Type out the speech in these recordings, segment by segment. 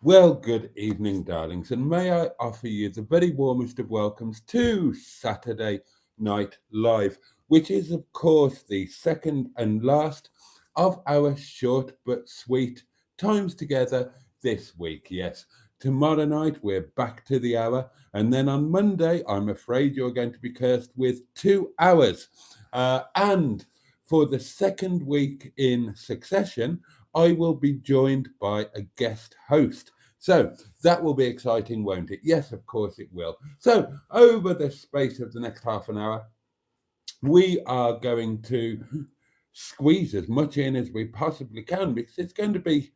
Well, good evening, darlings, and may I offer you the very warmest of welcomes to Saturday Night Live, which is, of course, the second and last of our short but sweet times together this week. Yes, tomorrow night we're back to the hour, and then on Monday, I'm afraid you're going to be cursed with 2 hours. And for the second week in succession, I will be joined by a guest host. So that will be exciting, won't it? Yes, of course it will. So, over the space of the next half an hour, we are going to squeeze as much in as we possibly can because it's going to be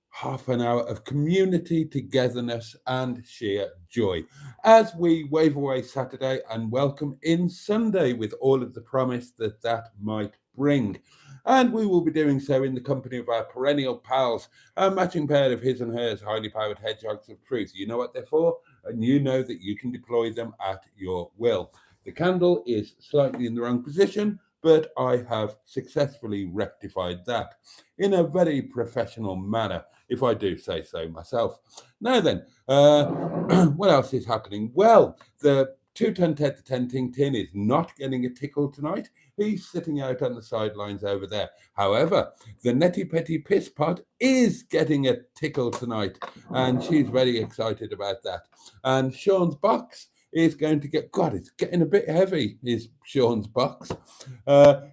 half an hour of community togetherness and sheer joy as we wave away Saturday and welcome in Sunday with all of the promise that that might bring. And we will be doing so in the company of our perennial pals, a matching pair of his and hers highly powered hedgehogs of truth. You know what they're for, and you know that you can deploy them at your will. The candle is slightly in the wrong position, but I have successfully rectified that in a very professional manner, if I do say so myself. Now then, what else is happening? Well, the two-ton Ted the Tenting Tin is not getting a tickle tonight. He's sitting out on the sidelines over there. However, the Netty Petty Piss Pot is getting a tickle tonight, and she's very excited about that. And Sean's box is going to get, God, it's getting a bit heavy, is Sean's box.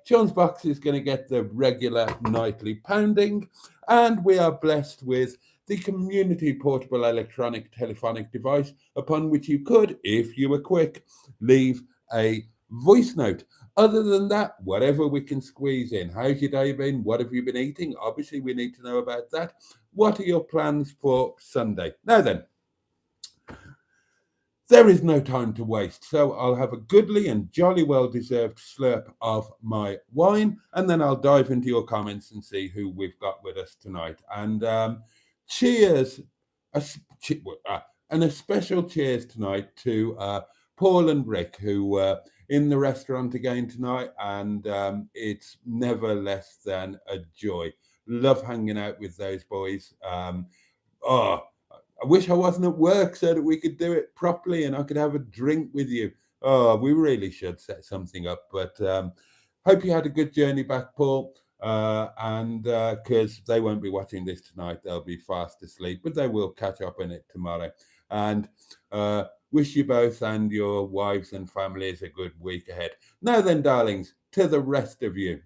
Sean's box is going to get the regular nightly pounding, and we are blessed with the community portable electronic telephonic device upon which you could, if you were quick, leave a voice note. Other than that, whatever we can squeeze in. How's your day been? What have you been eating? Obviously, we need to know about that. What are your plans for Sunday? Now then, there is no time to waste, so I'll have a goodly and jolly well-deserved slurp of my wine, and then I'll dive into your comments and see who we've got with us tonight. And cheers, and a special cheers tonight to Paul and Rick, who were in the restaurant again tonight, and it's never less than a joy. Love hanging out with those boys. Oh, I wish I wasn't at work so that we could do it properly and I could have a drink with you. Oh, we really should set something up. But hope you had a good journey back, Paul. And because they won't be watching this tonight, they'll be fast asleep, but they will catch up on it tomorrow. And wish you both and your wives and families a good week ahead. Now then, darlings, to the rest of you.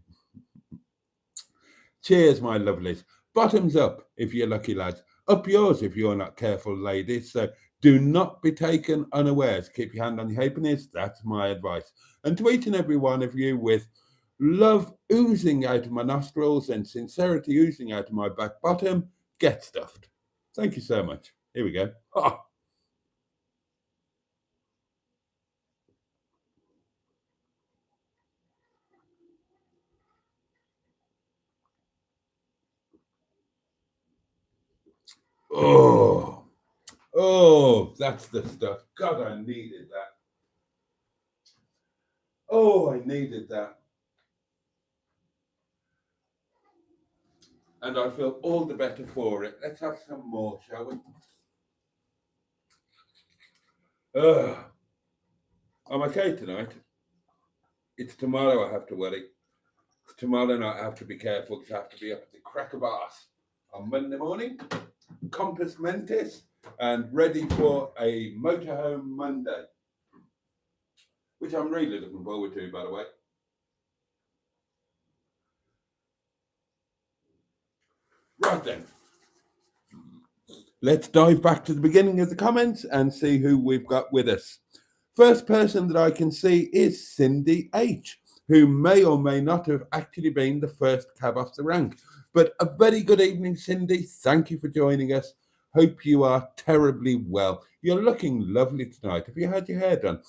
Cheers, my lovelies. Bottoms up if you're lucky, lads. Up yours if you're not careful, ladies. So do not be taken unawares. Keep your hand on your halfpennies. That's my advice. And to each and every one of you, with love oozing out of my nostrils and sincerity oozing out of my back bottom, get stuffed. Thank you so much. Here we go. Oh, oh, that's the stuff. God, I needed that. Oh, I needed that. And I feel all the better for it. Let's have some more, shall we? Ugh. I'm okay tonight. It's tomorrow I have to worry. Tomorrow night I have to be careful because I have to be up at the crack of arse on Monday morning, compass mentis, and ready for a motorhome Monday, which I'm really looking forward to, by the way. Right then, let's dive back to the beginning of the comments and see who we've got with us. First person that I can see is Cindy H, who may or may not have actually been the first cab off the rank. But a very good evening, Cindy. Thank you for joining us. Hope you are terribly well. You're looking lovely tonight. Have you had your hair done?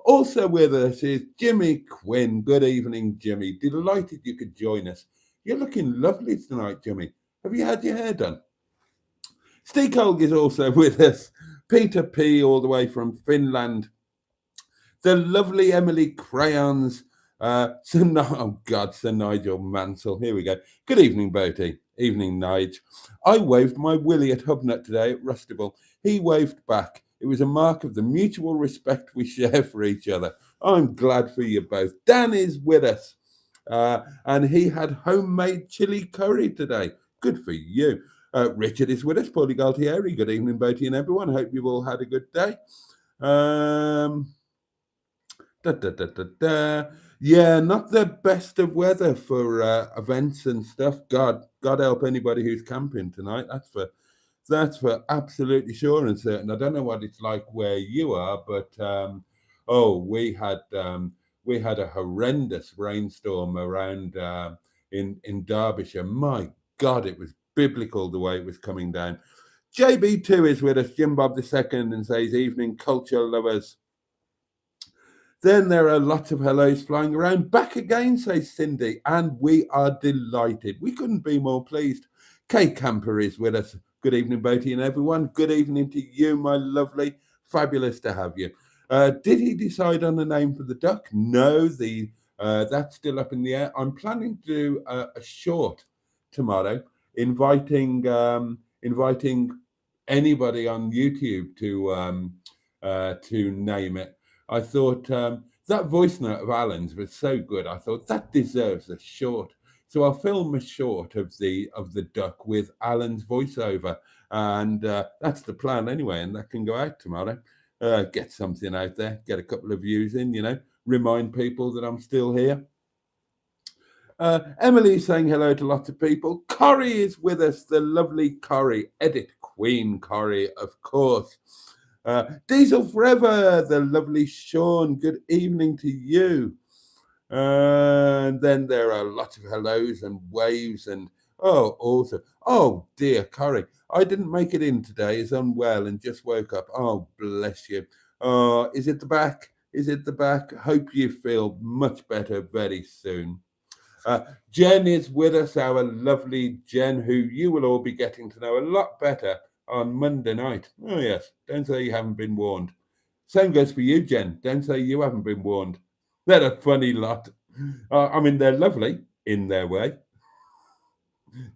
Also with us is Jimmy Quinn. Good evening, Jimmy. Delighted you could join us. You're looking lovely tonight, Jimmy. Have you had your hair done? Steve Colg is also with us. Peter P, all the way from Finland. The lovely Emily Crayons. Sir Nigel Mansell. Here we go. Good evening, Boaty. Evening, Nige. I waved my Willie at Hubnut today at Rustival. He waved back. It was a mark of the mutual respect we share for each other. I'm glad for you both. Dan is with us, and he had homemade chili curry today. Good for you. Richard is with us, Paulie Galtieri. Good evening, Boaty and everyone. Hope you've all had a good day. Da, da, da, da, da. Yeah, not the best of weather for events and stuff. God help anybody who's camping tonight. That's for absolutely sure and certain. I don't know what it's like where you are, but we had a horrendous rainstorm around in Derbyshire. My God, it was biblical the way it was coming down. JB2 is with us, Jim Bob II, and says, evening, culture lovers. Then there are lots of hellos flying around. Back again, says Cindy, and we are delighted. We couldn't be more pleased. Kay Camper is with us. Good evening, Boaty and everyone. Good evening to you, my lovely. Fabulous to have you. Did he decide on a name for the duck? No, that's still up in the air. I'm planning to do a short tomorrow, inviting anybody on YouTube to name it. I thought that voice note of Alan's was so good. I thought that deserves a short. So I'll film a short of the duck with Alan's voiceover, and that's the plan anyway. And that can go out tomorrow. Get something out there, get a couple of views in. Remind people that I'm still here. Emily's saying hello to lots of people. Corrie is with us, the lovely Corrie, Edit Queen Corrie, of course. Diesel Forever, the lovely Sean, good evening to you. And then there are lots of hellos and waves and also, oh dear, Corrie, I didn't make it in today, is unwell and just woke up. Oh, bless you. Is it the back? Is it the back? Hope you feel much better very soon. Jen is with us, our lovely Jen, who you will all be getting to know a lot better on Monday night. Oh, yes. Don't say you haven't been warned. Same goes for you, Jen. Don't say you haven't been warned. They're a funny lot. I mean, they're lovely in their way.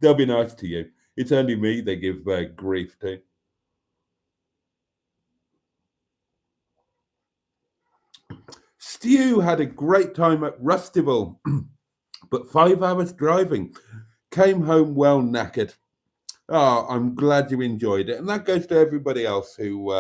They'll be nice to you. It's only me they give grief to. Stu had a great time at Rustival, but 5 hours driving. Came home well knackered. Oh, I'm glad you enjoyed it. And that goes to everybody else who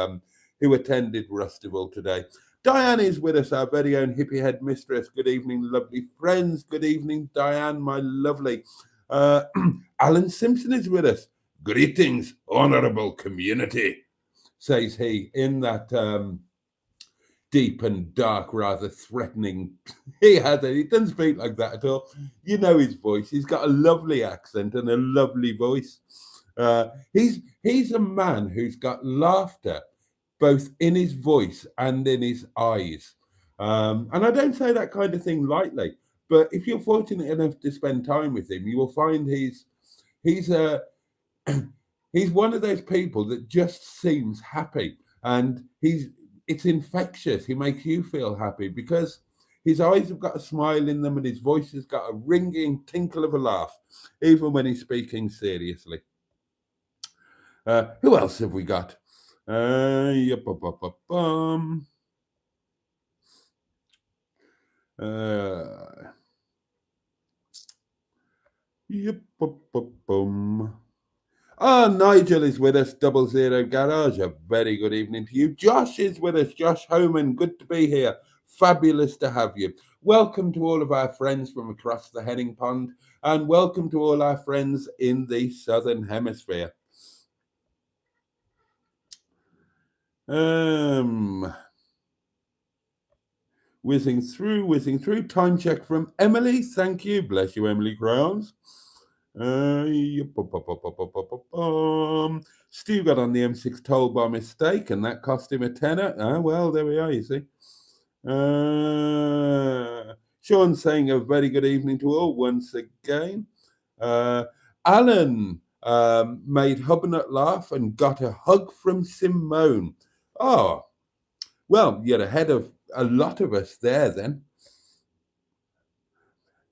attended Rustival today. Diane is with us, our very own hippie head mistress. Good evening, lovely friends. Good evening, Diane, my lovely. Alan Simpson is with us. Greetings, honourable community, says he in that deep and dark, rather threatening. He doesn't speak like that at all. You know his voice. He's got a lovely accent and a lovely voice. He's a man who's got laughter both in his voice and in his eyes. And I don't say that kind of thing lightly, but if you're fortunate enough to spend time with him, you will find he's one of those people that just seems happy, and it's infectious. He makes you feel happy because his eyes have got a smile in them and his voice has got a ringing tinkle of a laugh, even when he's speaking seriously. Who else have we got? Yep. Nigel is with us, 00 Garage. A very good evening to you. Josh is with us, Josh Homan. Good to be here. Fabulous to have you. Welcome to all of our friends from across the Henning Pond, and welcome to all our friends in the Southern Hemisphere. Whizzing through. Time check from Emily. Thank you. Bless you, Emily Crayons. Stu got on the M6 toll by mistake, and that cost him a tenner. Well, there we are, you see. Sean saying a very good evening to all once again. Alan made Hubnut laugh and got a hug from Simone. Oh, well, you're ahead of a lot of us there then.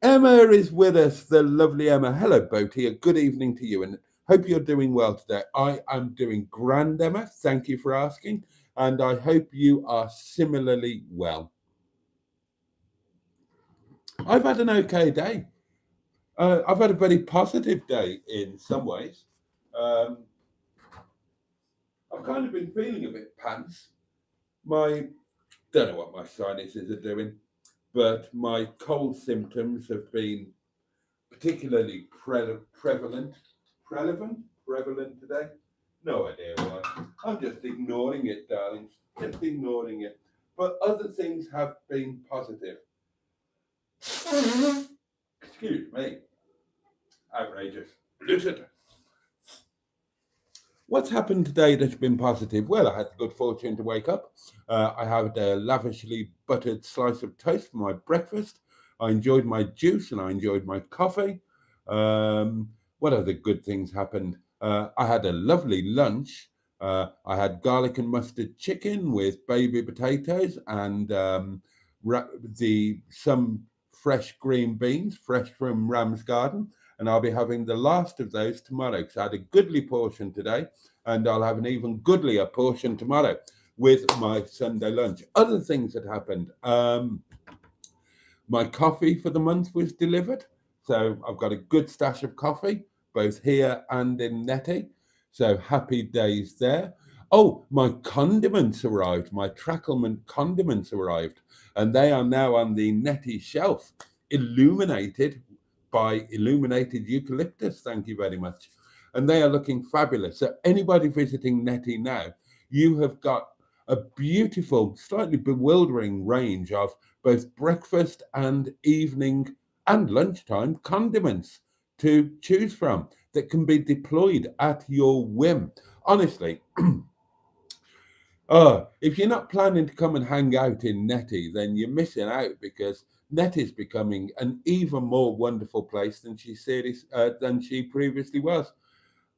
Emma is with us, the lovely Emma. Hello, Boaty. A good evening to you, and hope you're doing well today. I am doing grand, Emma. Thank you for asking, and I hope you are similarly well. I've had an okay day. I've had a very positive day in some ways. I've kind of been feeling a bit pants. Don't know what my sinuses are doing, but my cold symptoms have been particularly prevalent today. No idea why. I'm just ignoring it, darlings. Just ignoring it. But other things have been positive. Excuse me. Outrageous. Blizzard. What's happened today that's been positive? Well, I had the good fortune to wake up. I had a lavishly buttered slice of toast for my breakfast. I enjoyed my juice and I enjoyed my coffee. What other good things happened? I had a lovely lunch. I had garlic and mustard chicken with baby potatoes and some fresh green beans, fresh from Ram's garden. And I'll be having the last of those tomorrow because I had a goodly portion today, and I'll have an even goodlier portion tomorrow with my Sunday lunch. Other things that happened. My coffee for the month was delivered. So I've got a good stash of coffee, both here and in Netty. So happy days there. Oh, my condiments arrived. My Trackleman condiments arrived. And they are now on the Netty shelf, illuminated by illuminated eucalyptus. Thank you very much. And they are looking fabulous. So anybody visiting Netty now, you have got a beautiful, slightly bewildering range of both breakfast and evening and lunchtime condiments to choose from that can be deployed at your whim. Honestly, if you're not planning to come and hang out in Netty, then you're missing out because Netty is becoming an even more wonderful place than she previously was.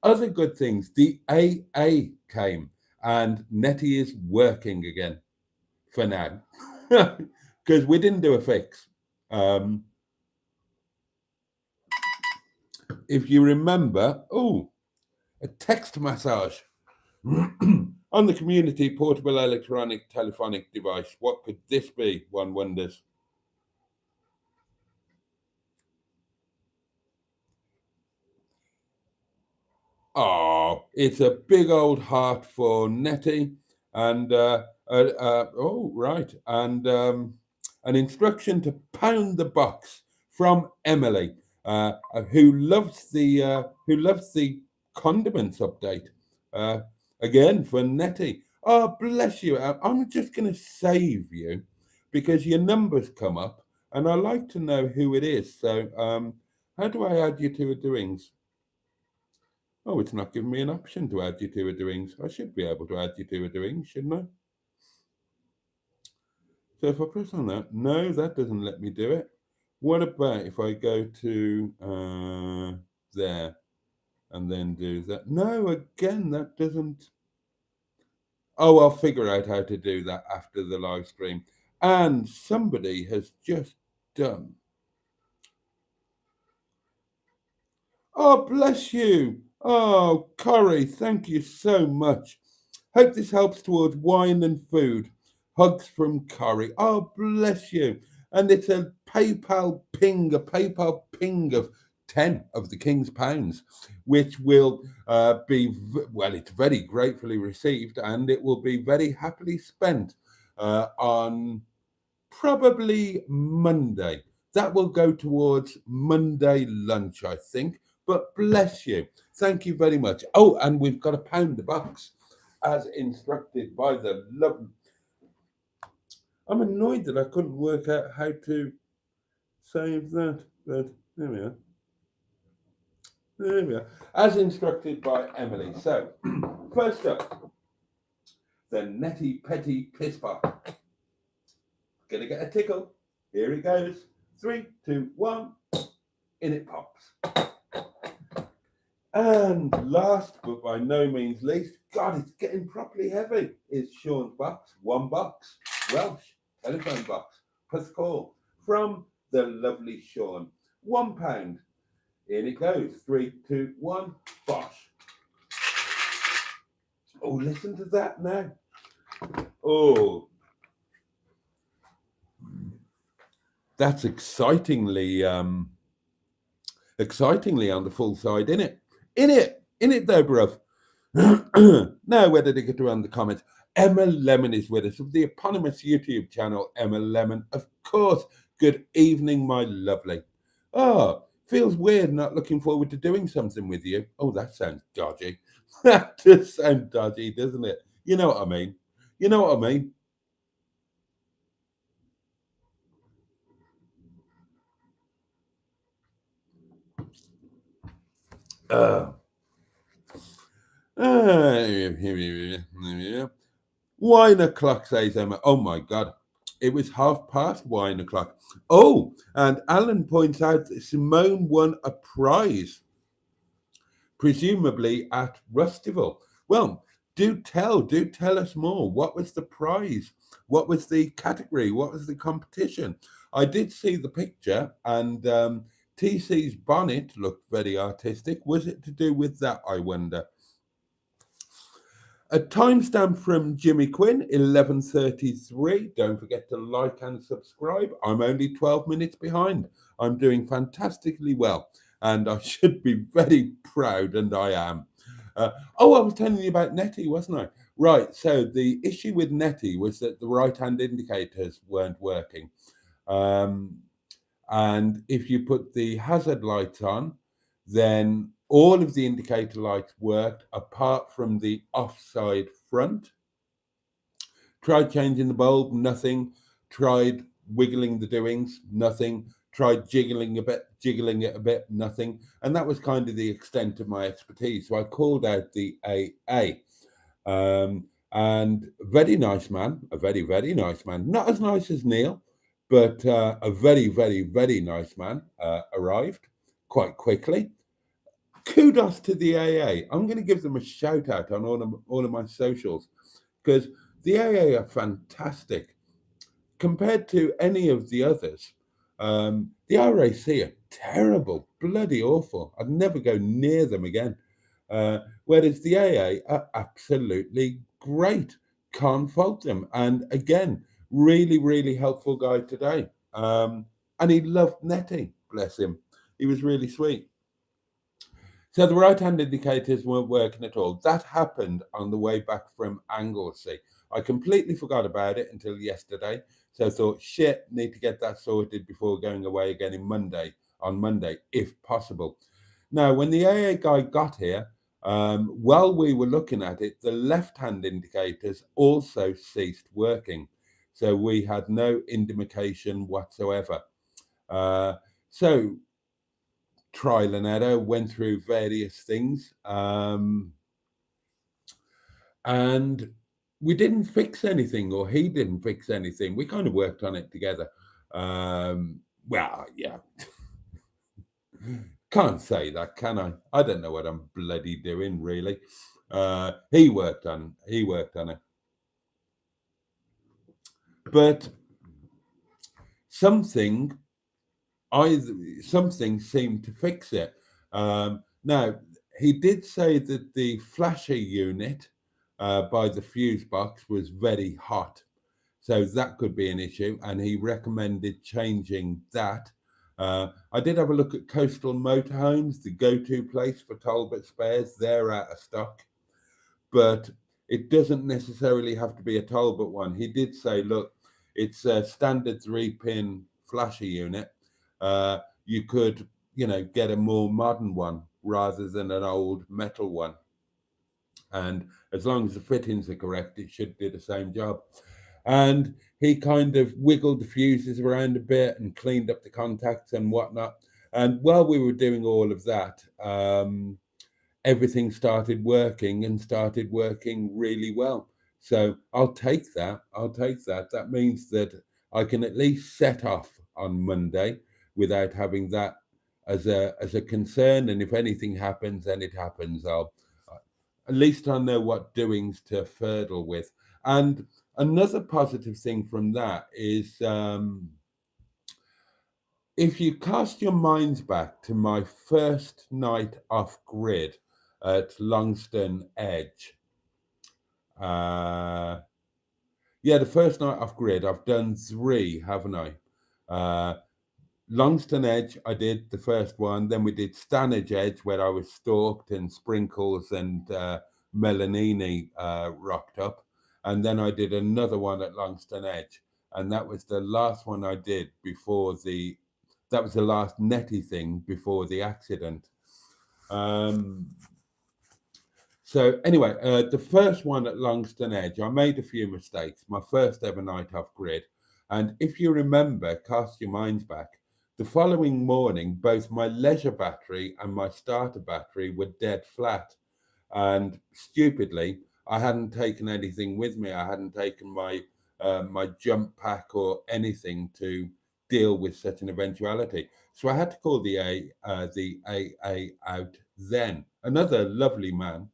Other good things, the AA came and Netty is working again for now because we didn't do a fix. If you remember, a text massage on the community portable electronic telephonic device. What could this be? One wonders. Oh, it's a big old heart for Netty, and right, and an instruction to pound the box from Emily, who loves the condiments update. Again for Netty. Oh, bless you. I'm just going to save you because your numbers come up, and I like to know who it is. So, how do I add you to a doings? Oh, it's not giving me an option to add you to a doings. I should be able to add you to a doings, shouldn't I? So if I press on that, no, that doesn't let me do it. What about if I go to there and then do that? No, again, that doesn't. Oh, I'll figure out how to do that after the live stream. And somebody has just done. Oh, bless you. Oh, Corey, thank you so much. Hope this helps towards wine and food. Hugs from Corey. Oh, bless you. And it's a PayPal ping of 10 of the King's Pounds, which will it's very gratefully received and it will be very happily spent on probably Monday. That will go towards Monday lunch, I think. But bless you. Thank you very much. Oh, and we've got to pound the box as instructed by the love. I'm annoyed that I couldn't work out how to save that, but there we are. There we are. As instructed by Emily. So, first up, the Netty Petty Piss Pot. Gonna get a tickle. Here it goes. 3, 2, 1. In it pops. And last but by no means least, God, it's getting properly heavy, is Sean's box. One box. Welsh telephone box. Press call from the lovely Sean. £1. In it goes. 3, 2, 1, bosh. Oh, listen to that now. Oh, that's excitingly excitingly on the full side, innit? In it though, bruv. Now, where did it get around the comments? Emma Lemon is with us of the eponymous YouTube channel, Emma Lemon. Of course, good evening, my lovely. Oh, feels weird not looking forward to doing something with you. Oh, that sounds dodgy. That does sound dodgy, doesn't it? You know what I mean? You know what I mean? Uh, 1:00, says Emma. Oh my God. It was 1:30. Oh, and Alan points out that Simone won a prize, presumably at Rustival. Well, do tell us more. What was the prize? What was the category? What was the competition? I did see the picture, and TC's bonnet looked very artistic. Was it to do with that, I wonder? A timestamp from Jimmy Quinn, 11:33. Don't forget to like and subscribe. I'm only 12 minutes behind. I'm doing fantastically well, and I should be very proud, and I am. I was telling you about Netty, wasn't I? Right, so the issue with Netty was that the right-hand indicators weren't working. And if you put the hazard lights on, then all of the indicator lights worked apart from the offside front. Tried changing the bulb, nothing. Tried wiggling the doings, nothing. Tried jiggling it a bit, nothing. And that was kind of the extent of my expertise. So I called out the AA. And very nice man, a very, very nice man. Not as nice as Neil, but a very, very, very nice man arrived quite quickly. Kudos to the AA. I'm going to give them a shout out on all of my socials because the AA are fantastic. Compared to any of the others, the RAC are terrible, bloody awful. I'd never go near them again. Whereas the AA are absolutely great. Can't fault them. And again, really, really helpful guy today. And he loved Netty, bless him. He was really sweet. So the right-hand indicators weren't working at all. That happened on the way back from Anglesey. I completely forgot about it until yesterday. So I thought, shit, need to get that sorted before going away again on Monday, if possible. Now, when the AA guy got here, while we were looking at it, the left-hand indicators also ceased working. So we had no indication whatsoever. So trial and error, went through various things, and we didn't fix anything, or he didn't fix anything. We kind of worked on it together. Well, yeah. Can't say that, can I? I don't know what I'm bloody doing, really. He worked on it. But something seemed to fix it. Now, he did say that the flasher unit by the fuse box was very hot, so that could be an issue, and he recommended changing that. I did have a look at Coastal Motorhomes, the go-to place for Talbot spares. They're out of stock, but it doesn't necessarily have to be a Talbot one. He did say, look, it's a standard 3-pin flasher unit. You could, get a more modern one rather than an old metal one. And as long as the fittings are correct, it should do the same job. And he kind of wiggled the fuses around a bit and cleaned up the contacts and whatnot. And while we were doing all of that, everything started working really well. So I'll take that. That means that I can at least set off on Monday without having that as a concern. And if anything happens, then it happens. At least I know what doings to fertile with. And another positive thing from that is if you cast your minds back to my first night off grid at Longston Edge, yeah, the first night off grid, I've done 3, haven't I? Longston Edge, I did the first one. Then we did Stanage Edge, where I was stalked and Sprinkles and Melanini rocked up. And then I did another one at Longston Edge. And that was the last one I did that was the last Netty thing before the accident. So anyway, the first one at Longston Edge, I made a few mistakes. My first ever night off grid. And if you remember, cast your minds back, the following morning, both my leisure battery and my starter battery were dead flat. And stupidly, I hadn't taken anything with me. I hadn't taken my jump pack or anything to deal with such an eventuality. So I had to call the AA out then. Another lovely man.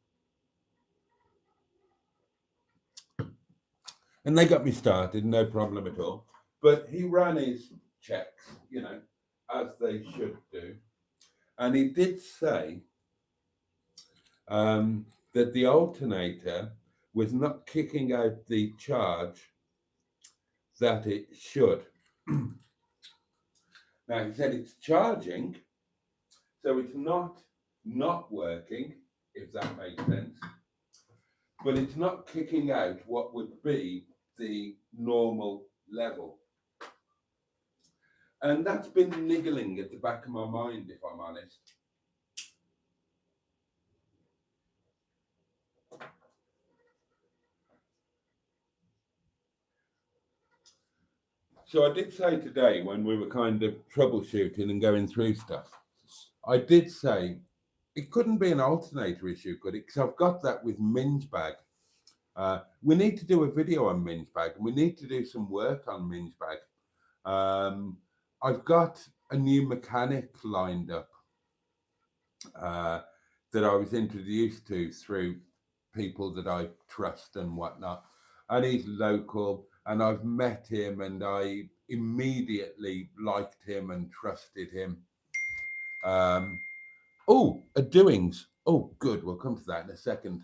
And they got me started, no problem at all. But he ran his checks, as they should do. And he did say that the alternator was not kicking out the charge that it should. Now, he said it's charging, so it's not working, if that makes sense. But it's not kicking out what would be the normal level. And that's been niggling at the back of my mind, if I'm honest. So I did say today, when we were kind of troubleshooting and going through stuff, I did say it couldn't be an alternator issue, could it? Because I've got that with Minge Bag. We need to do a video on Minge Bag, and we need to do some work on Minge Bag. I've got a new mechanic lined up that I was introduced to through people that I trust and whatnot. And he's local, and I've met him, and I immediately liked him and trusted him. A doings. Oh, good. We'll come to that in a second.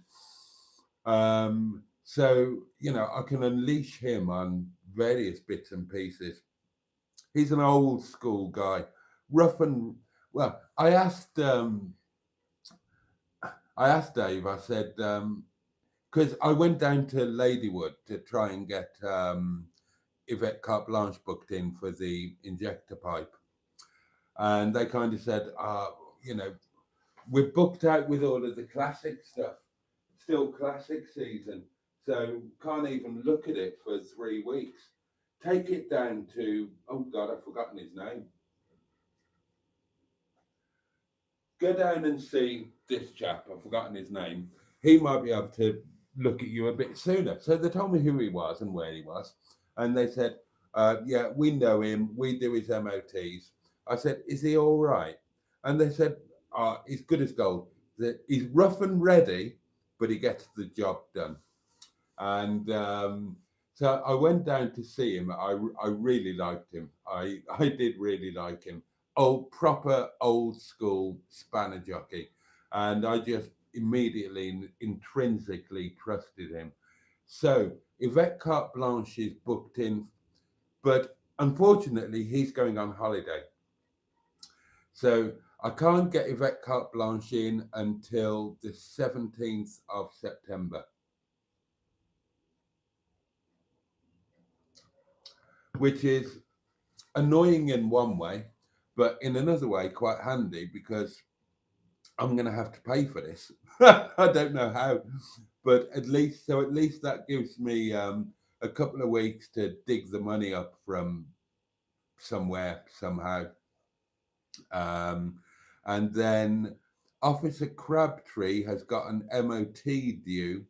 So, I can unleash him on various bits and pieces. He's an old school guy, rough and well. I asked Dave. I said because I went down to Ladywood to try and get Yvette Carte Blanche booked in for the injector pipe, and they kind of said, we're booked out with all of the classic stuff, still classic season, so can't even look at it for 3 weeks. Take it down to, oh God, I've forgotten his name. Go down and see this chap, I've forgotten his name. He might be able to look at you a bit sooner. So they told me who he was and where he was. And they said, yeah, we know him, we do his MOTs. I said, is he all right? And they said, he's good as gold. He's rough and ready, but he gets the job done. And so I went down to see him. I really liked him. I did really like him. Proper old school spanner jockey. And I just immediately, intrinsically trusted him. So Yvette Carte Blanche is booked in, but unfortunately he's going on holiday. So I can't get Yvette Carte Blanche in until the 17th of September. Which is annoying in one way, but in another way quite handy, because I'm going to have to pay for this. I don't know how, but at least that gives me a couple of weeks to dig the money up from somewhere, somehow. And then Officer Crabtree has got an MOT due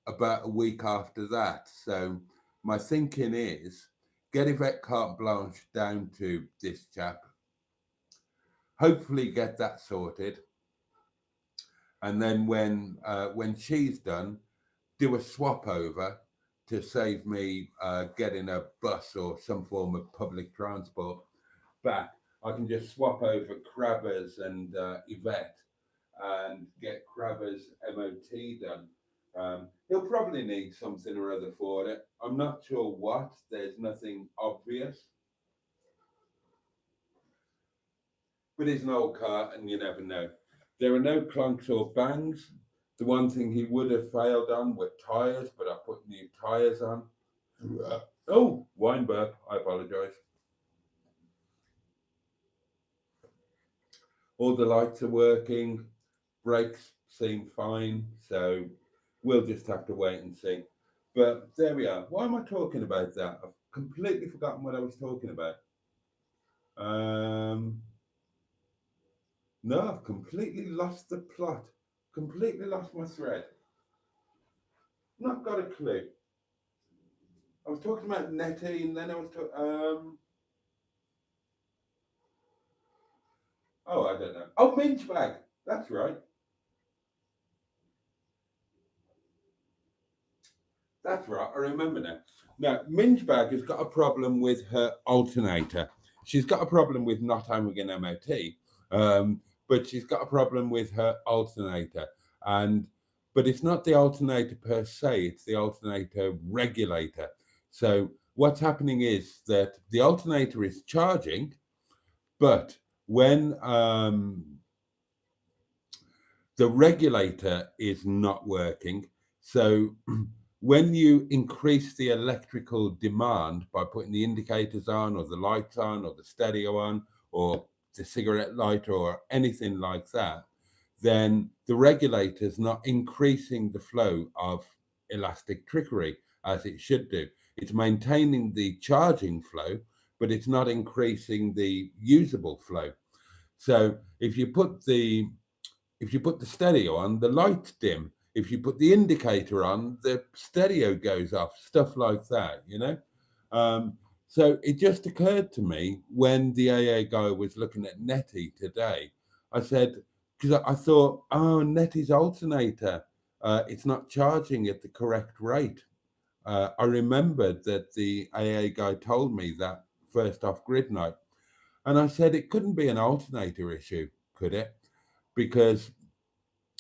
about a week after that. So my thinking is, get Yvette Carte Blanche down to this chap, hopefully get that sorted, and then when she's done, do a swap over to save me getting a bus or some form of public transport back. I can just swap over Crabbers and Yvette and get Crabbers MOT done. He'll probably need something or other for it. I'm not sure what. There's nothing obvious. But it's an old car and you never know. There are no clunks or bangs. The one thing he would have failed on were tyres, but I put new tyres on. Oh, wine burp. I apologise. All the lights are working. Brakes seem fine. So we'll just have to wait and see. But there we are. Why am I talking about that? I've completely forgotten what I was talking about. No, I've completely lost the plot. Completely lost my thread. Not got a clue. I was talking about Netty, and then I was talking. Oh, I don't know. Oh, Minch Bag. That's right. That's right. I remember now. Now, Minch Bag has got a problem with her alternator. She's got a problem with not having an MOT, but she's got a problem with her alternator. But it's not the alternator per se; it's the alternator regulator. So what's happening is that the alternator is charging, but when the regulator is not working, so when you increase the electrical demand by putting the indicators on or the lights on or the stereo on or the cigarette lighter or anything like that, then the regulator's not increasing the flow of elastic trickery as it should do. It's maintaining the charging flow, but it's not increasing the usable flow. So if you put the stereo on, the lights dim. If you put the indicator on, the stereo goes off. Stuff like that, you know. So it just occurred to me when the AA guy was looking at Netty today. I said, because I thought, oh, Netty's alternator, it's not charging at the correct rate. I remembered that the AA guy told me that first off grid night. And I said, it couldn't be an alternator issue, could it? Because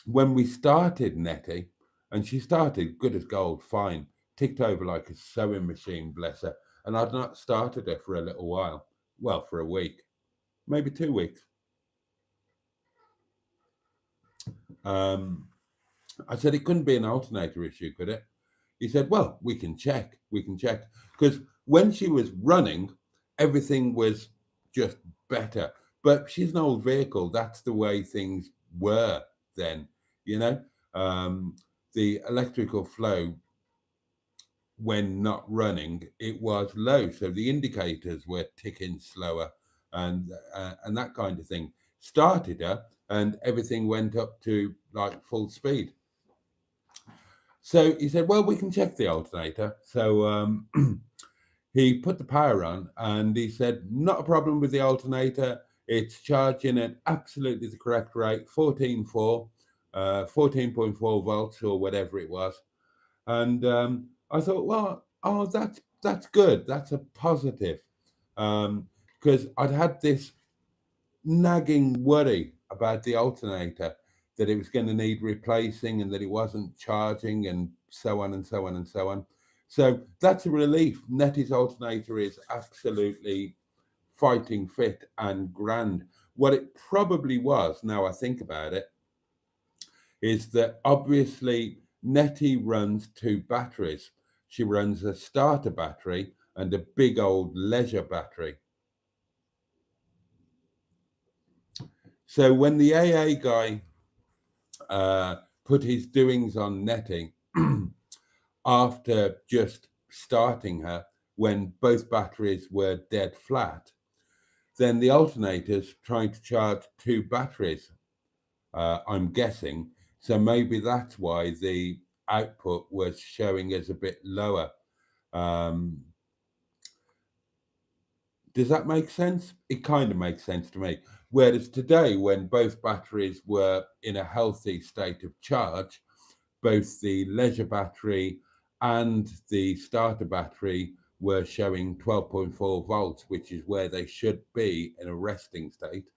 when we started Netty, and she started good as gold, fine, ticked over like a sewing machine, bless her. And I'd not started her for a little while. Well, for a week, maybe 2 weeks. I said, it couldn't be an alternator issue, could it? He said, well, we can check. Because when she was running, everything was just better. But she's an old vehicle. That's the way things were then, you know. The electrical flow, when not running, it was low. So the indicators were ticking slower and that kind of thing. Started her and everything went up to like full speed. So he said, well, we can check the alternator. So he put the power on and he said, not a problem with the alternator. It's charging at absolutely the correct rate, 14.4, 14.4 volts or whatever it was. And I thought, well, oh, that's good. That's a positive. Because I'd had this nagging worry about the alternator, that it was going to need replacing and that it wasn't charging and so on and so on and so on. So that's a relief. Netty's alternator is absolutely fighting fit and grand. What it probably was, now I think about it, is that obviously Netty runs two batteries. She runs a starter battery and a big old leisure battery. So when the AA guy put his doings on Netty after just starting her, when both batteries were dead flat, then the alternator's trying to charge two batteries, I'm guessing. So maybe that's why the output was showing as a bit lower. Does that make sense? It kind of makes sense to me. Whereas today, when both batteries were in a healthy state of charge, both the leisure battery and the starter battery were showing 12.4 volts, which is where they should be in a resting state,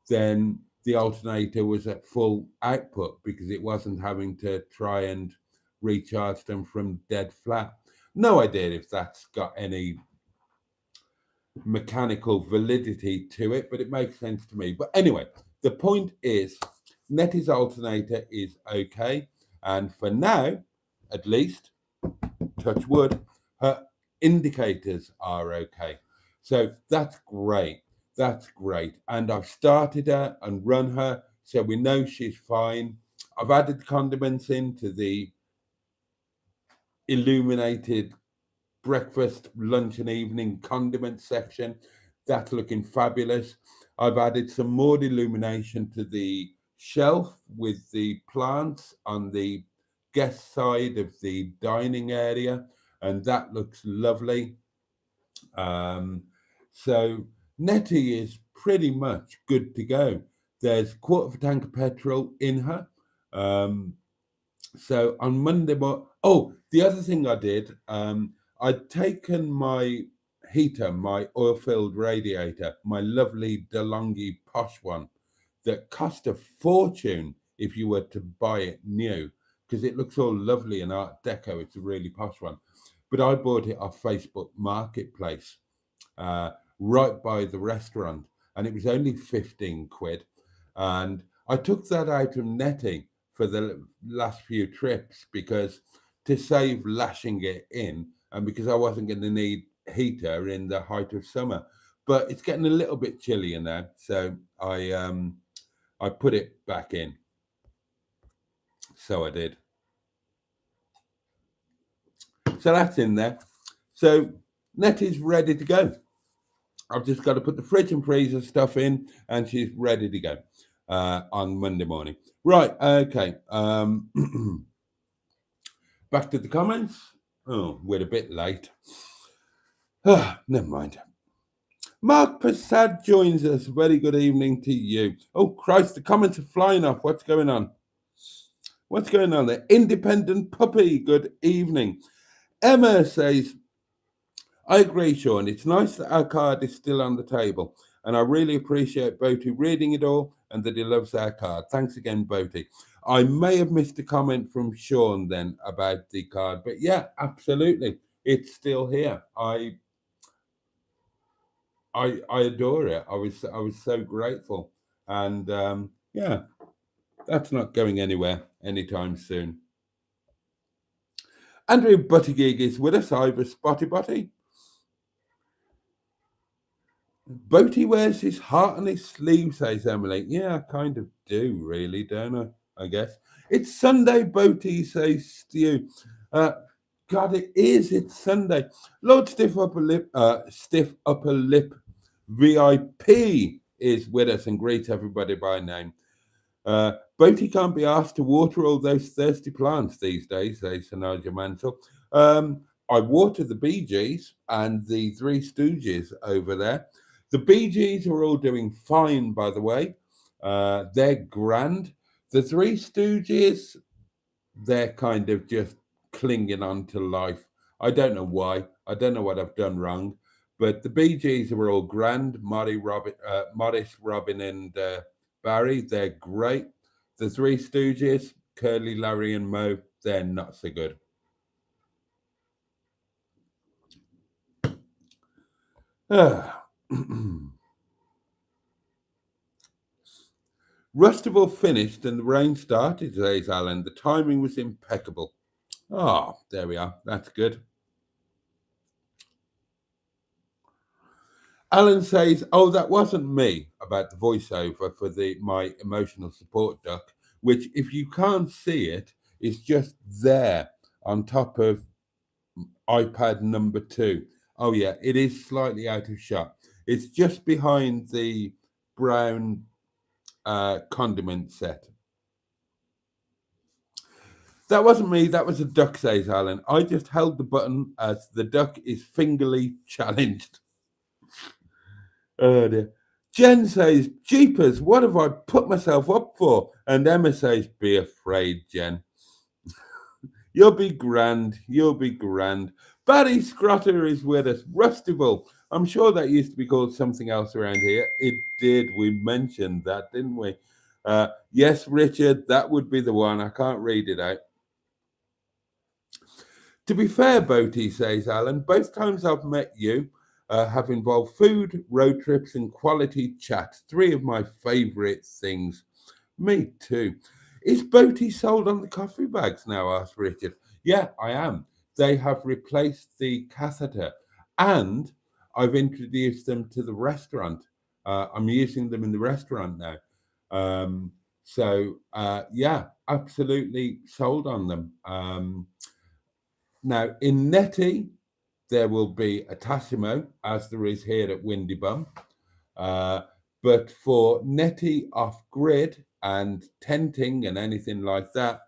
then the alternator was at full output because it wasn't having to try and recharge them from dead flat. No idea if that's got any mechanical validity to it, but it makes sense to me. But anyway, the point is Netty's alternator is okay, and for now, at least, touch wood, her indicators are okay. So that's great. That's great. And I've started her and run her, so we know she's fine. I've added condiments into the illuminated breakfast, lunch, and evening condiment section. That's looking fabulous. I've added some more illumination to the shelf with the plants on the guest side of the dining area, and that looks lovely. So Netty is pretty much good to go. There's a quarter of a tank of petrol in her. So on Monday the other thing I did, I'd taken my heater, my oil-filled radiator, my lovely DeLonghi posh one, that cost a fortune if you were to buy it new, because it looks all lovely in Art Deco. It's a really posh one. But I bought it off Facebook Marketplace, right by the restaurant, and it was only 15 quid. And I took that out of Netty for the last few trips because to save lashing it in, and because I wasn't going to need heater in the height of summer. But it's getting a little bit chillier now, so I put it back in. So I did. So that's in there. So Netty's ready to go. I've just got to put the fridge and freezer stuff in, and she's ready to go on Monday morning. Right, okay. Back to the comments. Oh, we're a bit late. Never mind. Mark Prasad joins us. Very good evening to you. Oh, Christ, the comments are flying off. What's going on? What's going on there? Independent Puppy, good evening. Emma says, I agree, Sean. It's nice that our card is still on the table, and I really appreciate Boaty reading it all and that he loves our card. Thanks again, Boaty. I may have missed a comment from Sean then about the card, but yeah, absolutely. It's still here. I adore it. I was so grateful, and yeah, that's not going anywhere anytime soon. Andrew Buttygig is with us. Ivor Spotty Botty. Boaty wears his heart on his sleeve, says Emily. Yeah, I kind of do, really, don't I? I guess. It's Sunday, Boaty, says Stu. God, it is. It's Sunday. Lord Stiff Upper Lip VIP is with us and greets everybody by name. Boaty can't be asked to water all those thirsty plants these days, says Sir Nigel Mansell. I water the Bee Gees and the Three Stooges over there. The Bee Gees are all doing fine, by the way. They're grand. The Three Stooges, they're kind of just clinging on to life. I don't know why. I don't know what I've done wrong. But the Bee Gees are all grand. Morris, Robin, and Barry, they're great. The Three Stooges, Curly, Larry, and Moe, they're not so good. Rustival finished and the rain started, says Alan. The timing was impeccable. Oh, there we are. That's good. Alan says, oh, that wasn't me about the voiceover for my emotional support duck, which, if you can't see it, is just there on top of iPad number 2. Oh, yeah, it is slightly out of shot. It's just behind the brown condiment set. That wasn't me. That was a duck, says Alan. I just held the button as the duck is fingerly challenged. Oh dear. Jen says, Jeepers, what have I put myself up for? And Emma says, be afraid, Jen. You'll be grand. You'll be grand. Barry Scrotter is with us. Rustival. I'm sure that used to be called something else around here. It did. We mentioned that, didn't we? Yes, Richard, that would be the one. I can't read it out. To be fair, Boaty, says Alan, both times I've met you have involved food, road trips, and quality chat. Three of my favourite things. Me too. Is Boaty sold on the coffee bags now? Asked Richard. Yeah, I am. They have replaced the catheter and I've introduced them to the restaurant. I'm using them in the restaurant now. Yeah, absolutely sold on them. Now, in Netty, there will be a Tassimo, as there is here at Windy Bum. But for Netty off grid and tenting and anything like that,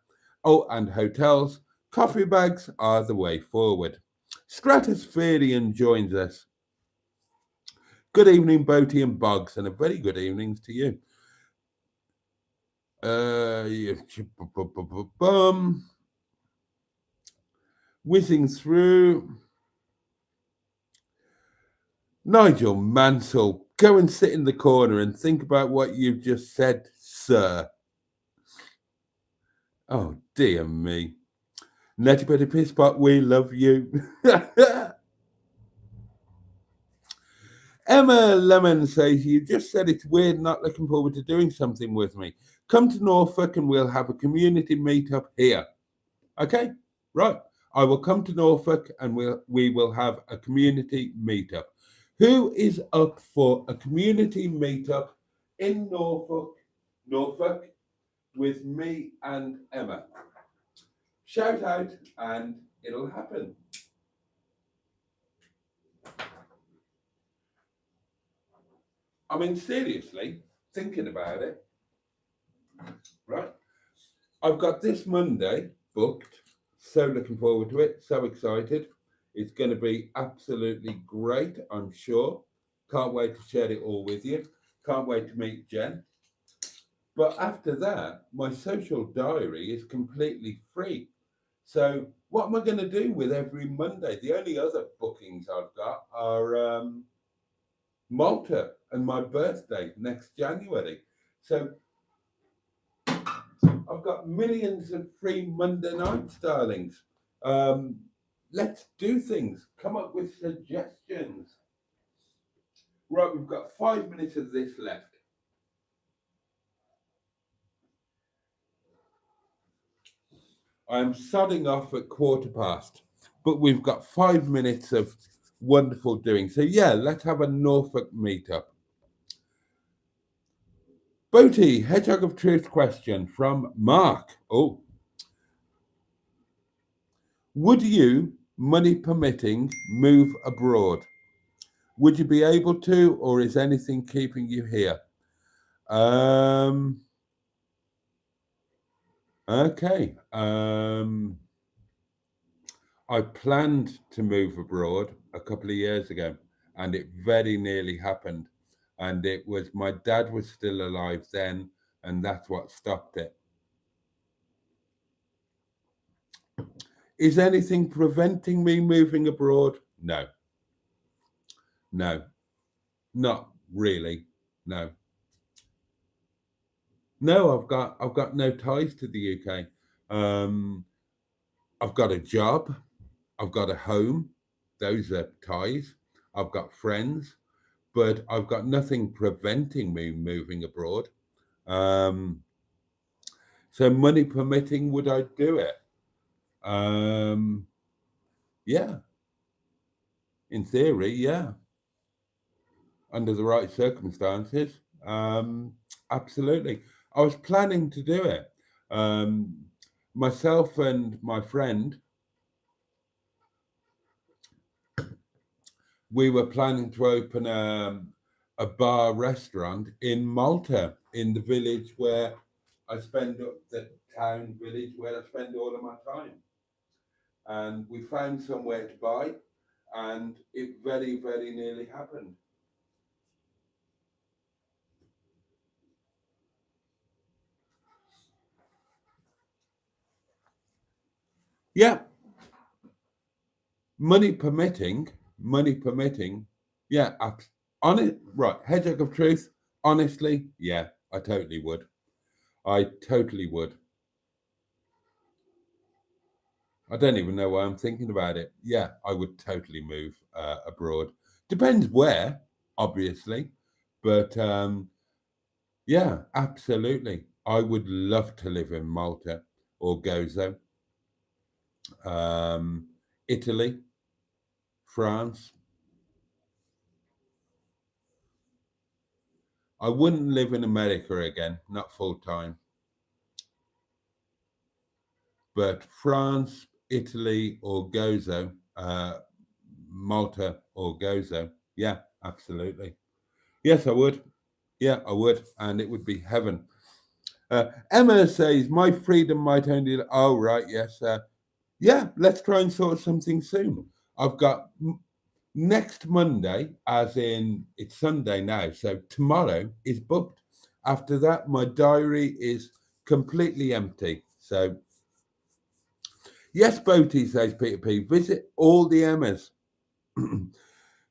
and hotels, coffee bags are the way forward. Stratospherean joins us. Good evening, Boaty and Boggs, and a very good evening to you. Whizzing through. Nigel Mansell, go and sit in the corner and think about what you've just said, sir. Oh, dear me. Netty Petty Pisspot, we love you. Emma Lemon says, you just said it's weird not looking forward to doing something with me. Come to Norfolk and we'll have a community meetup here. Okay, right. I will come to Norfolk and we will have a community meetup. Who is up for a community meetup in Norfolk, with me and Emma? Shout out and it'll happen. I mean, seriously, thinking about it, right? I've got this Monday booked. So looking forward to it. So excited. It's going to be absolutely great, I'm sure. Can't wait to share it all with you. Can't wait to meet Jen. But after that, my social diary is completely free. So what am I going to do with every Monday? The only other bookings I've got are Malta and my birthday next January. So I've got millions of free Monday nights, darlings. Let's do things. Come up with suggestions. Right, we've got 5 minutes of this left. I'm sodding off at 1:15, but we've got 5 minutes of wonderful doing. So yeah, let's have a Norfolk meetup. Boaty, Hedgehog of Truth question from Mark. Oh. Would you, money permitting, move abroad? Would you be able to, or is anything keeping you here? Okay. I planned to move abroad a couple of years ago, and it very nearly happened. And it was my dad was still alive then, and that's what stopped it. Is anything preventing me moving abroad? No. No. Not really. No. No, I've got no ties to the UK. I've got a job. I've got a home. Those are ties. I've got friends, but I've got nothing preventing me moving abroad. So money permitting, would I do it? Yeah. In theory, yeah. Under the right circumstances, absolutely. I was planning to do it. Myself and my friend, we were planning to open a bar restaurant in Malta, in the village where I spend the town village where I spend all of my time. And we found somewhere to buy, and it very, very nearly happened. Yeah. money permitting, yeah, on it, right, hedgehog of truth, honestly, yeah, I totally would. I totally would. I don't even know why I'm thinking about it. Yeah, I would totally move abroad. Depends where, obviously, but yeah, absolutely. I would love to live in Malta or Gozo, um, Italy, France. I wouldn't live in America again, not full time, but France, Italy, or Gozo, Malta or Gozo. Yeah, absolutely. Yes, I would. Yeah, I would, and it would be heaven. Emma says, "My freedom might only." Oh, right, yes. Yeah, let's try and sort something soon. I've got next Monday, as in it's Sunday now, so tomorrow is booked. After that, my diary is completely empty. So, yes, Boaty, says Peter P. Visit all the Emmas.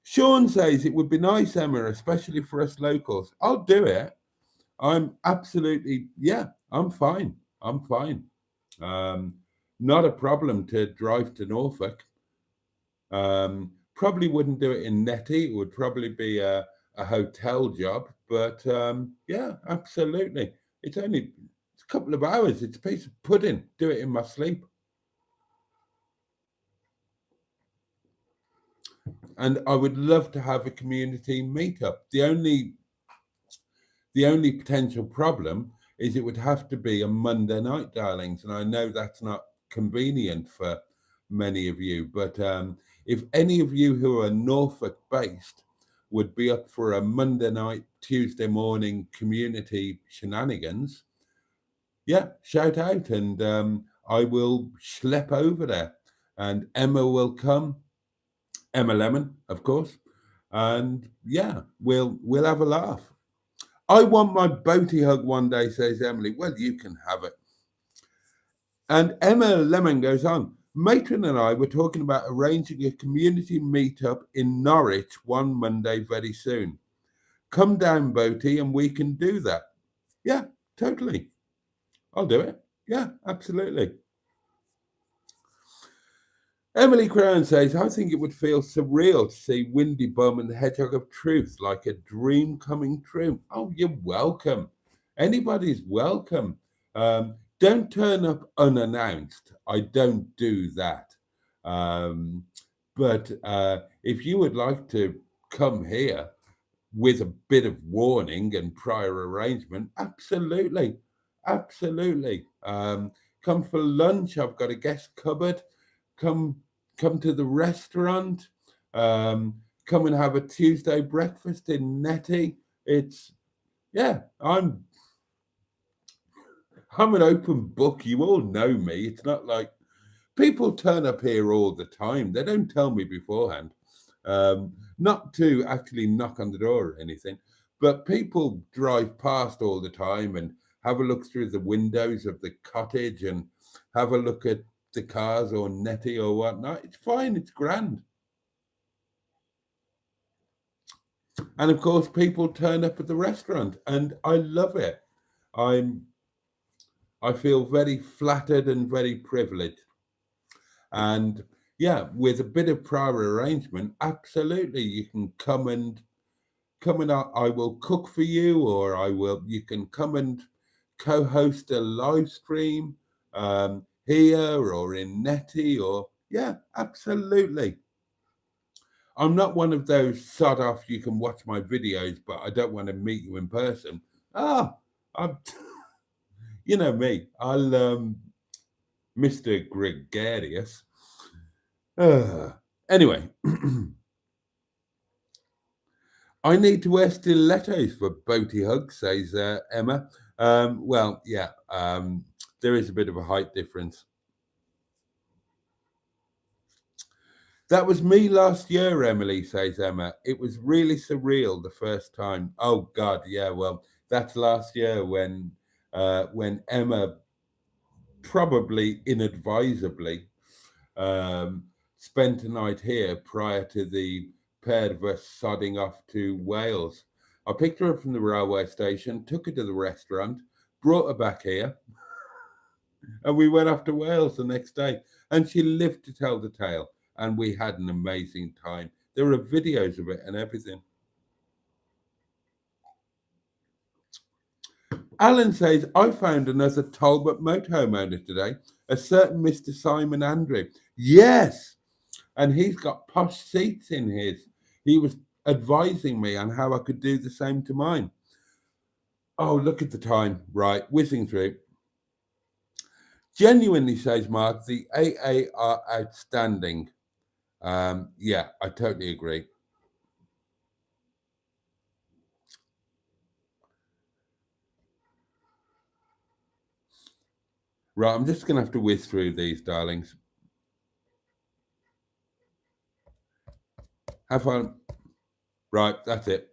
Sean says it would be nice, Emma, especially for us locals. I'll do it. I'm absolutely, yeah, I'm fine. I'm fine. Um, Not a problem to drive to Norfolk. Probably wouldn't do it in Netty. It would probably be a hotel job, but yeah, absolutely. It's a couple of hours. It's a piece of pudding. Do it in my sleep. And I would love to have a community meetup. The only potential problem is it would have to be a Monday night, darlings, and I know that's not convenient for many of you. But if any of you who are Norfolk based would be up for a Monday night, Tuesday morning community shenanigans, yeah, shout out, and I will schlep over there, and Emma will come, Emma Lemon, of course, and yeah, we'll have a laugh. I want my boaty hug one day, says Emily. Well, you can have it. And Emma Lemon goes on. Matron and I were talking about arranging a community meetup in Norwich one Monday very soon. Come down, Boaty, and we can do that. Yeah, totally. I'll do it. Yeah, absolutely. Emily Crown says, I think it would feel surreal to see Windy Bum and the Hedgehog of Truth like a dream coming true. Oh, you're welcome. Anybody's welcome. Don't turn up unannounced. I don't do that. Um, but if you would like to come here with a bit of warning and prior arrangement, absolutely. Absolutely. Come for lunch. I've got a guest cupboard. Come come to the restaurant, come and have a Tuesday breakfast in Netty. It's yeah, I'm an open book. You all know me. It's not like people turn up here all the time. They don't tell me beforehand. Not to actually knock on the door or anything, but people drive past all the time and have a look through the windows of the cottage and have a look at the cars or Netty or whatnot. It's fine. It's grand. And of course, people turn up at the restaurant, and I love it. I'm I feel very flattered and very privileged. And yeah, with a bit of prior arrangement, absolutely, you can come and I will cook for you, or you can come and co-host a live stream here or in Netty, or yeah, absolutely. I'm not one of those sod off. You can watch my videos, but I don't want to meet you in person. Ah, I'm, you know me. I'll Mr. Gregarious. Anyway, I need to wear stilettos for boaty hugs, says Emma. Well, yeah, there is a bit of a height difference. That was me last year, Emily, says Emma. It was really surreal the first time. Oh God, yeah, well, that's last year when Emma probably inadvisably spent a night here prior to the pair of us sodding off to Wales. I picked her up from the railway station, took her to the restaurant, brought her back here, and we went off to Wales the next day. And she lived to tell the tale, and we had an amazing time. There are videos of it and everything. Alan says, I found another Talbot motorhome owner today, a certain Mr. Simon Andrew. Yes, and he's got posh seats in his. He was advising me on how I could do the same to mine. Oh, look at the time. Right, whizzing through. Genuinely, says Mark, the AA are outstanding. Yeah, I totally agree. Right, I'm just going to have to whiz through these, darlings. Have fun. Right, that's it.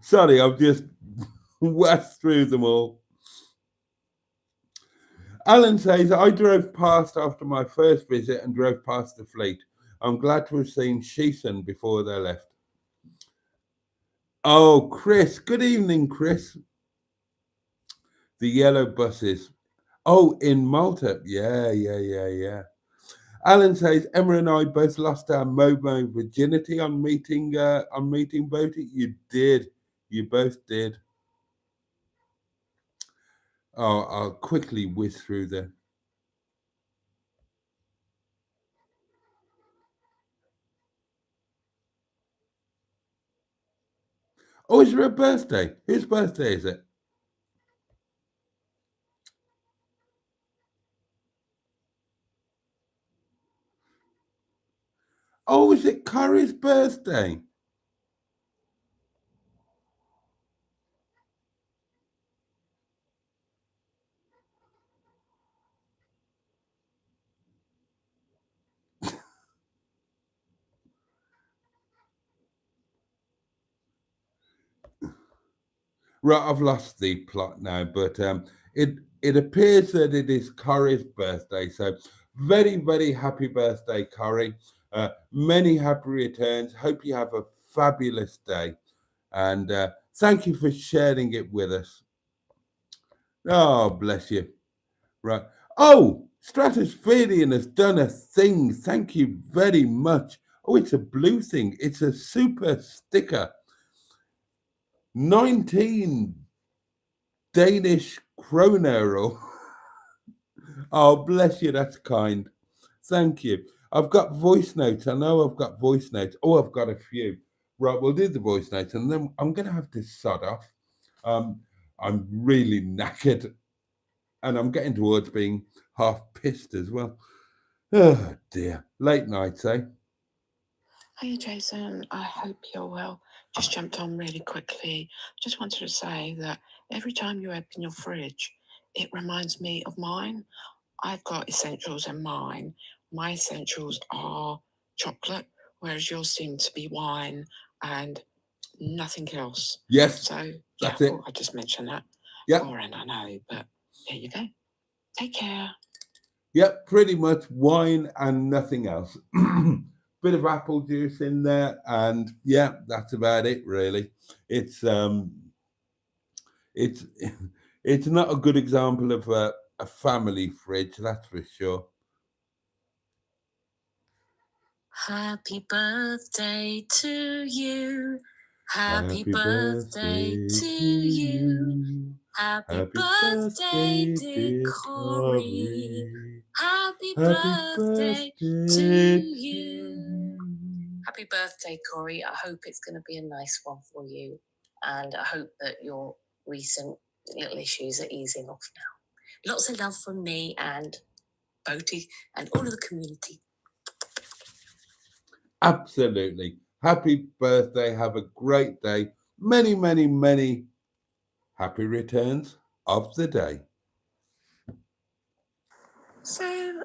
Sorry, I've just whizzed through them all. Alan says, I drove past after my first visit and drove past the fleet. I'm glad to have seen Sheeson before they left. Oh, Chris. Good evening, Chris. The yellow buses. Oh, in Malta. Yeah. Alan says, Emma and I both lost our Momo virginity on meeting Boaty. You did. You both did. Oh, I'll quickly whiz through them. Oh, is there a birthday? Whose birthday is it? Oh, is it Curry's birthday? Right, I've lost the plot now, but it appears that it is Curry's birthday. So very happy birthday, Curry. Many happy returns. Hope you have a fabulous day, and thank you for sharing it with us. Oh, bless you. Right. Oh, Stratospherian has done a thing. Thank you very much. Oh, it's a blue thing. It's a super sticker. 19 Danish kroner. Oh, bless you. That's kind. Thank you. I've got voice notes. I know I've got voice notes. Oh, I've got a few. Right, we'll do the voice notes and then I'm going to have to sod off. I'm really knackered and I'm getting towards being half pissed as well. Oh, dear. Late nights, eh? Hey Jason, I hope you're well. Just jumped on really quickly. Just wanted to say that every time you open your fridge, it reminds me of mine. I've got essentials in mine. My essentials are chocolate, whereas yours seem to be wine and nothing else. Yes, So that's it. I just mentioned that. Yep. Boring, I know, but there you go. Take care. Yep, pretty much wine and nothing else. Bit of apple juice in there, and yeah, that's about it. Really, it's it's it's not a good example of a family fridge, that's for sure. Happy birthday to you. Happy birthday to you. Happy birthday, dear Corey. Happy birthday to you. Happy birthday, Corey. I hope it's going to be a nice one for you. And I hope that your recent little issues are easing off now. Lots of love from me and Boaty and all of the community. Absolutely. Happy birthday. Have a great day. Many happy returns of the day. So,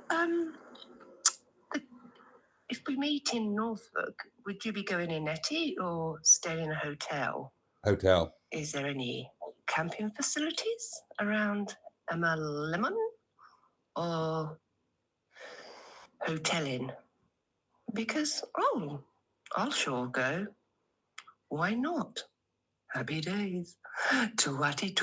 if we meet in Norfolk, would you be going in Netty or stay in a hotel? Hotel. Is there any camping facilities around Emma Lemon? Or hoteling? Because, I'll sure go. Why not? Happy days. Boaty.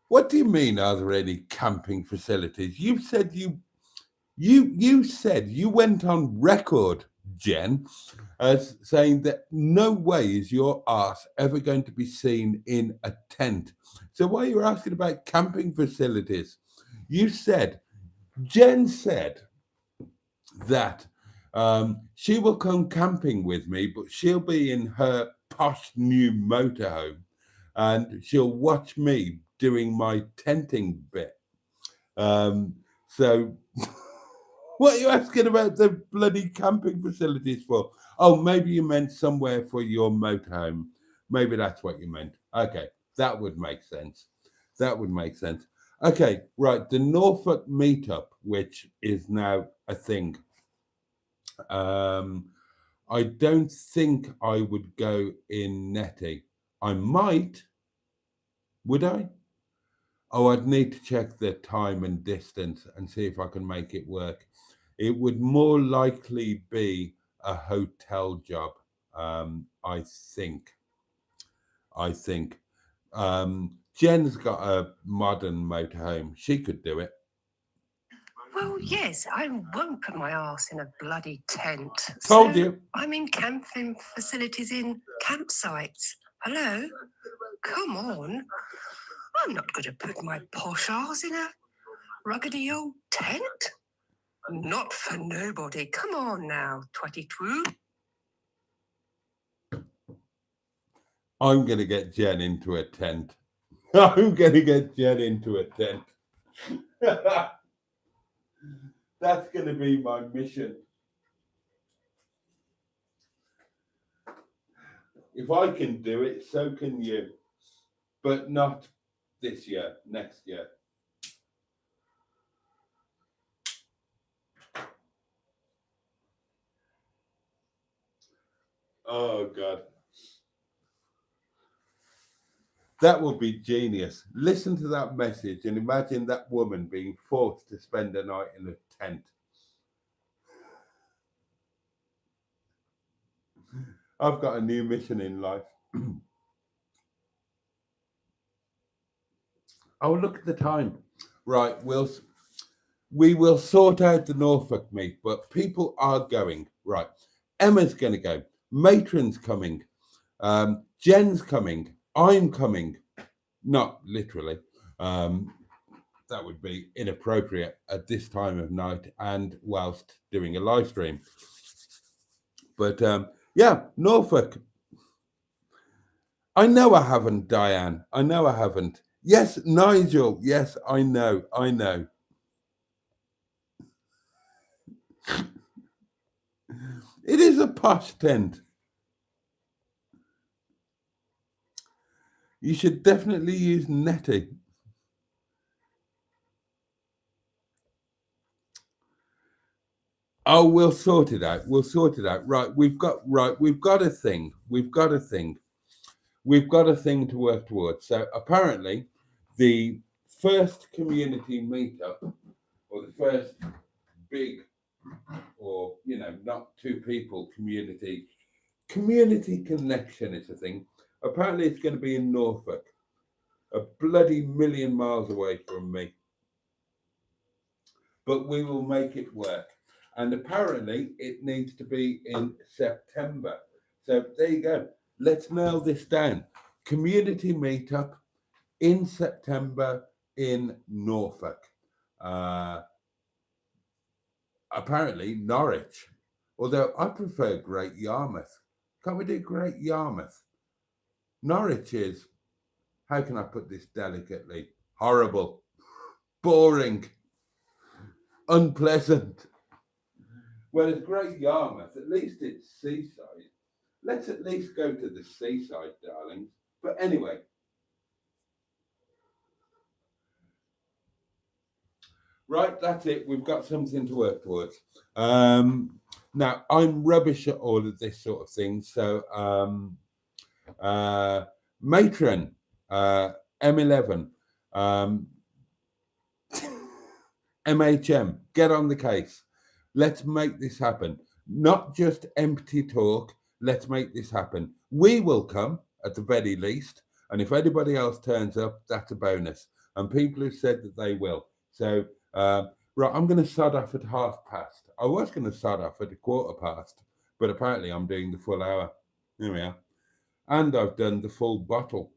What do you mean, are there any camping facilities? You said you said you went on record, Jen, as saying that no way is your arse ever going to be seen in a tent. So why are you asking about camping facilities? Jen said that she will come camping with me, but she'll be in her posh new motorhome and she'll watch me doing my tenting bit. So what are you asking about the bloody camping facilities for? Oh, maybe you meant somewhere for your motorhome. Maybe that's what you meant. Okay, that would make sense. That would make sense. Okay, right. The Norfolk meetup, which is now a thing. I don't think I would go in Netty. I might. Would I? Oh, I'd need to check the time and distance and see if I can make it work. It would more likely be a hotel job, I think. Jen's got a modern motorhome. She could do it. Well, yes, I won't put my arse in a bloody tent. Told you. I'm in camping facilities in campsites. Hello? Come on. I'm not going to put my posh arse in a ruggedy old tent. Not for nobody. Come on now, 22. I'm going to get Jen into a tent. I'm going to get Jen into a tent. That's going to be my mission. If I can do it, so can you. But not this year, next year. Oh, God. That would be genius. Listen to that message and imagine that woman being forced to spend a night in a tent. I've got a new mission in life. Oh, look at the time. Right, we will sort out the Norfolk meet, but people are going. Right, Emma's going to go. Matron's coming. Jen's coming. I'm coming. Not literally. That would be inappropriate at this time of night and whilst doing a live stream. But yeah, Norfolk. I know I haven't, Diane. I know I haven't. Yes, Nigel. Yes, I know. It is a posh tent. You should definitely use Netty. Oh, we'll sort it out. Right, we've got a thing. We've got a thing to work towards. So apparently, the first community meetup, or the first big, or not two people community connection is a thing. Apparently, it's going to be in Norfolk, a bloody million miles away from me. But we will make it work. And apparently, it needs to be in September. So there you go. Let's nail this down. Community meetup in September in Norfolk. Apparently, Norwich. Although I prefer Great Yarmouth. Can't we do Great Yarmouth? Norwich is, how can I put this delicately? Horrible, boring, unpleasant. Whereas Great Yarmouth, at least it's seaside. Let's at least go to the seaside, darlings. But anyway. Right, that's it. We've got something to work towards. Now, I'm rubbish at all of this sort of thing. So, Matron, M11. MHM, get on the case. Let's make this happen. Not just empty talk. Let's make this happen. We will come at the very least. And if anybody else turns up, that's a bonus. And people have said that they will. So, right, I'm going to start off at past. I was going to start off at 15, but apparently I'm doing the full hour. There we are. And I've done the full bottle.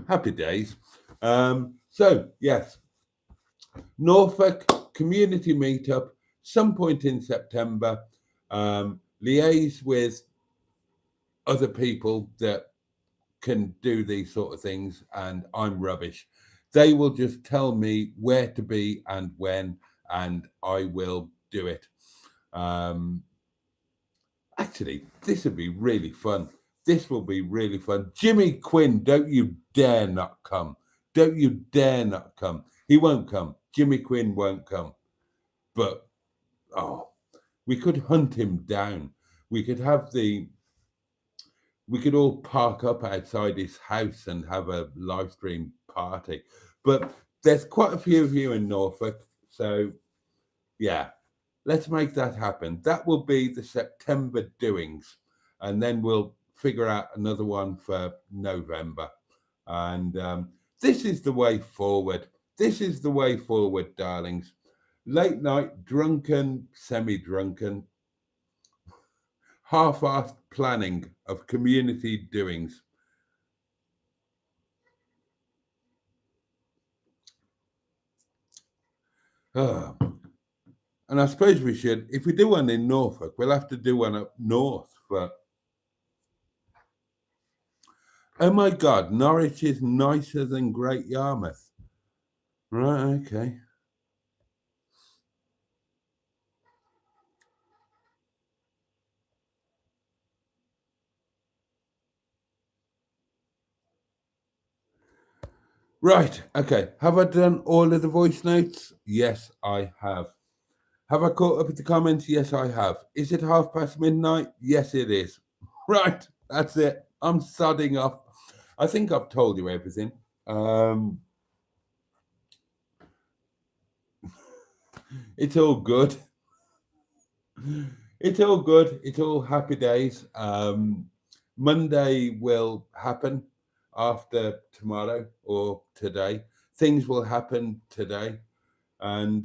Happy days. So, yes, Norfolk community meetup, some point in September. Liaise with other people that can do these sort of things, and I'm rubbish. They will just tell me where to be and when, and I will do it. Actually, this would be really fun. This will be really fun. Jimmy Quinn, don't you dare not come. Don't you dare not come. He won't come. Jimmy Quinn won't come. But, we could hunt him down. We could all park up outside his house and have a live stream party. But there's quite a few of you in Norfolk. So, yeah, let's make that happen. That will be the September doings. And then we'll figure out another one for November. And this is the way forward. This is the way forward, darlings. Late night, drunken, semi-drunken, half-assed planning of community doings. And I suppose we should, if we do one in Norfolk, we'll have to do one up north. But oh my God, Norwich is nicer than Great Yarmouth. Right, okay. Right, okay. Have I done all of the voice notes? Yes, I have. Have I caught up with the comments? Yes, I have. Is it midnight? Yes, it is. Right, that's it. I'm sodding off. I think I've told you everything. It's all good. It's all good. It's all happy days. Monday will happen after tomorrow or today. Things will happen today. And,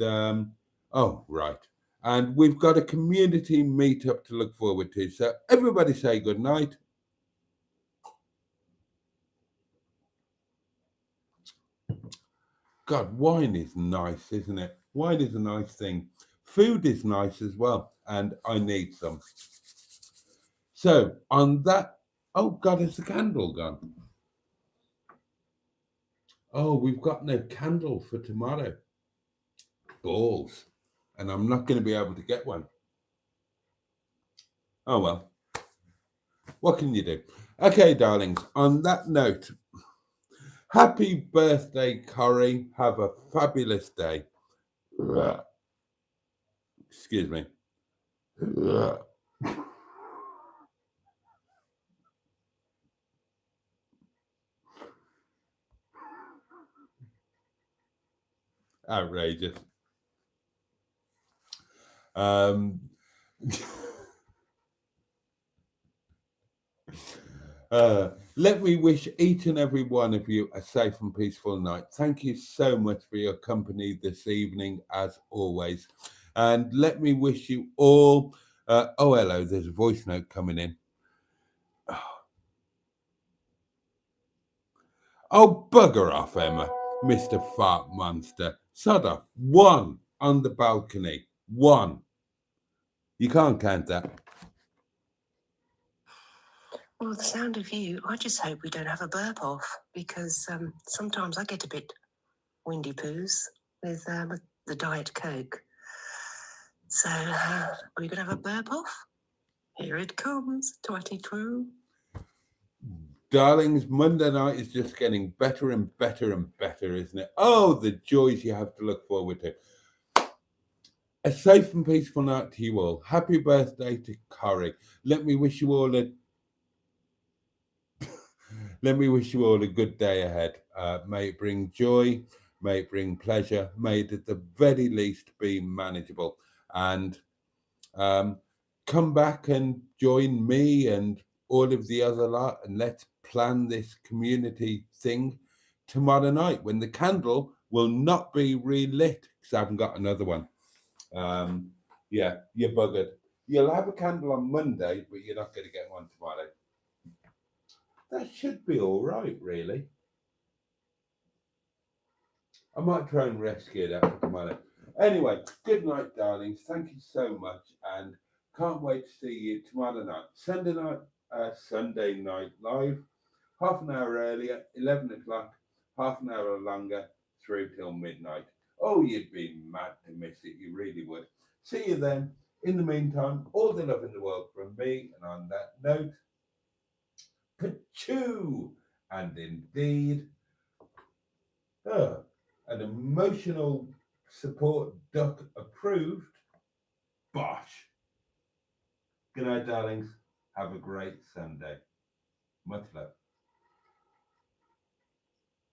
right. And we've got a community meetup to look forward to. So everybody say good night. God, wine is nice, isn't it? Wine is a nice thing. Food is nice as well. And I need some. So on that, oh God, is the candle gone? Oh, we've got no candle for tomorrow. Balls. And I'm not going to be able to get one. Oh, well. What can you do? Okay, darlings, on that note, happy birthday, Corrie. Have a fabulous day. Excuse me. Outrageous. Let me wish each and every one of you a safe and peaceful night. Thank you so much for your company this evening, as always. And let me wish you all... oh, hello, there's a voice note coming in. Oh, bugger off, Emma, Mr. Fart Monster. Sod off. One on the balcony. One. You can't count that. Well, the sound of you, I just hope we don't have a burp off, because sometimes I get a bit windy poos with the Diet Coke. So, are we going to have a burp off? Here it comes, 22. Darlings, Monday night is just getting better and better and better, isn't it? Oh, the joys you have to look forward to. A safe and peaceful night to you all. Happy birthday to Corrie. Let me wish you all a let me wish you all a good day ahead. May it bring joy, may it bring pleasure, may it at the very least be manageable. And come back and join me and all of the other lot, and let's plan this community thing tomorrow night when the candle will not be relit because I haven't got another one. Yeah, you're buggered. You'll have a candle on Monday, but you're not going to get one tomorrow. That should be all right, really. I might try and rescue that for tomorrow. Anyway, good night, darlings. Thank you so much, and can't wait to see you tomorrow night. Sunday night live, half an hour earlier, 11 o'clock, half an hour longer, through till midnight. Oh, you'd be mad to miss it. You really would. See you then. In the meantime, all the love in the world from me. And on that note, pachoo! And indeed, an emotional support duck approved. Bosh. Good night, darlings. Have a great Sunday. Much love.